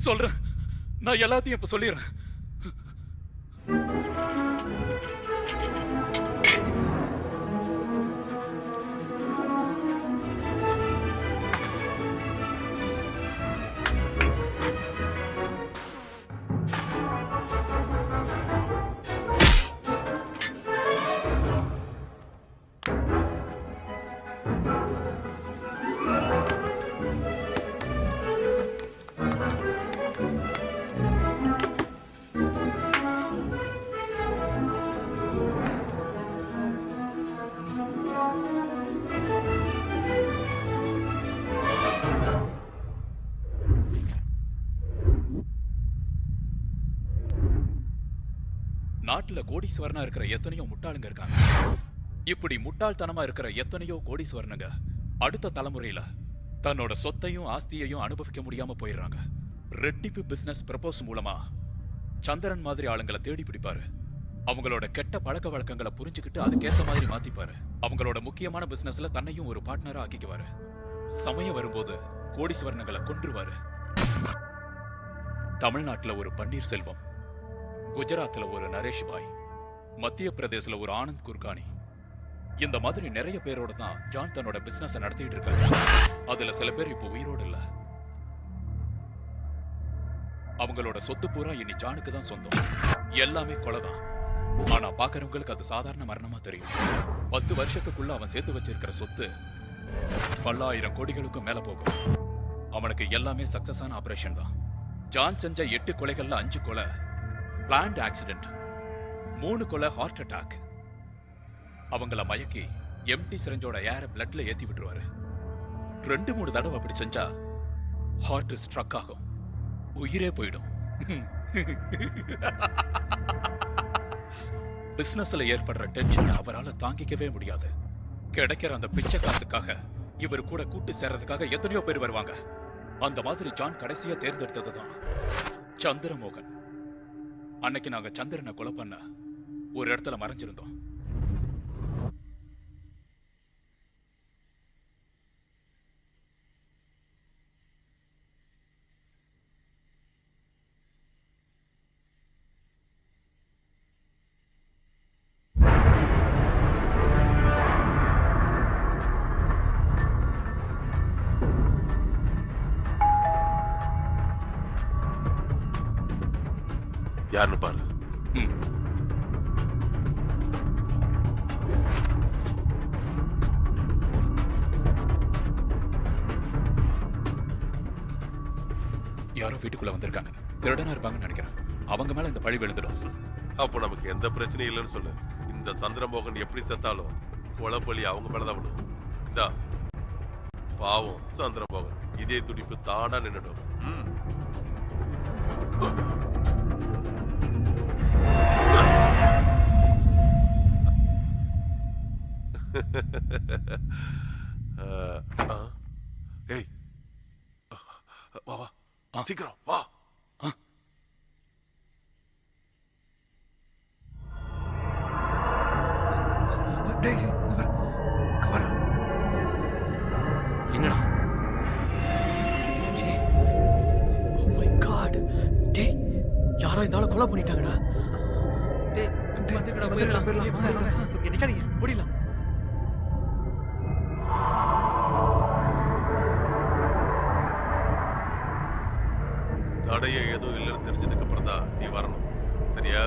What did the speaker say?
சொல்றேன், நான் எல்லாத்தையும் இப்ப சொல்லிடுறேன். நாட்டுல கோடீஸ்வரனா இருக்கிற எத்தனையோ முட்டாளுங்க இருக்காங்க. இப்படி முட்டாள்தனமா இருக்கிற எத்தனையோ கோடீஸ்வரனுங்க அடுத்த தலைமுறையில தன்னோட சொத்தையும் ஆஸ்தியையும் அனுபவிக்க முடியாம போயிடுறாங்க. ரெட்டிப்பு பிசினஸ் ப்ரப்போஸ் மூலமா சந்திரன் மாதிரி ஆளுங்களை தேடி பிடிப்பாரு. அவங்களோட கெட்ட பழக்க வழக்கங்களை புரிஞ்சுக்கிட்டு அதுக்கேற்ற மாதிரி மாத்திப்பாரு. அவங்களோட முக்கியமான பிசினஸ்ல தன்னையும் ஒரு பார்ட்னரா ஆக்கிக்குவாரு. சமயம் வரும்போது கோடீஸ்வரனுங்களை கொன்றுவாரு. தமிழ்நாட்டுல ஒரு பன்னீர்செல்வம், குஜராத்ல ஒரு நரேஷ் பாய், மத்திய பிரதேசல ஒரு ஆனந்த் குர்கானி, இந்த மாதிரி நிறைய பேரோட தான் ஜான் தன்னோட பிசினஸ் நடத்திட்டு இருக்காரு. அதுல சில பேர் இப்ப உயிரோடு இல்ல. அவங்களோட சொத்து பூரா இனி ஜானுக்கு தான் சொந்தம். எல்லாமே கொலைதான். ஆனா பாக்குறவங்களுக்கு அது சாதாரண மரணமா தெரியும். 10 வருஷத்துக்குள்ள அவன் சேர்த்து வச்சிருக்கிற சொத்து பல்லாயிரம் கோடிகளுக்கும் மேல போகும். அவனுக்கு எல்லாமே சக்சஸான ஆபரேஷன் தான். ஜான் செஞ்ச 8 கொலைகள்ல 5 கொலை பிளான்ட் ஆக்சிடென்ட், 3 கொலை ஹார்ட் அட்டாக். அவங்கள மயக்கி எம்டி சிரஞ்சோட ஏர பிளட்ல ஏத்தி விட்டுருவாரு. 2-3 தடவை அப்படி செஞ்சா ஹார்ட் ஸ்ட்ரக் ஆகும், உயிரே போயிடும். பிசினஸ்ல ஏற்படுற டென்ஷன் அவரால் தாங்கிக்கவே முடியாது. கிடைக்கிற அந்த பிச்சை காசுக்காக இவர் கூட கூட்டு சேர்றதுக்காக எத்தனையோ பேர் வருவாங்க. அந்த மாதிரி ஜான் கடைசியா தேர்ந்தெடுத்ததுதான் சந்திரமோகன். அன்னைக்கு நாங்க சந்திரனை கொலை பண்ண ஒரு இடத்துல மறைஞ்சிருந்தோம். யாருன்னு பாரு. யாரோ வீட்டுக்குள்ள வந்திருக்காங்க. திருடனா இருப்பாங்கன்னு நினைக்கிறேன். அவங்க மேல இந்த பழி விழுந்துடும். அப்போ நமக்கு எந்த பிரச்சனையும் இல்லைன்னு சொல்லு. இந்த சந்திரமோகன் எப்படி செத்தாலும் கொலைப்பலி அவங்க மேலதான் விடும். இந்தா பாவம் சந்திரமோகன், இதே துடிப்பு தானா நின்னுடும். ஏய் வா வா சீக்கிரம் வா. என்னடா யாரோ இந்த ஆளை கொலை பண்ணிட்டாங்கடா. முடியல. தடைய ஏதோ இல்லைன்னு தெரிஞ்சதுக்கு அப்புறம் தான் நீ வரணும், சரியா?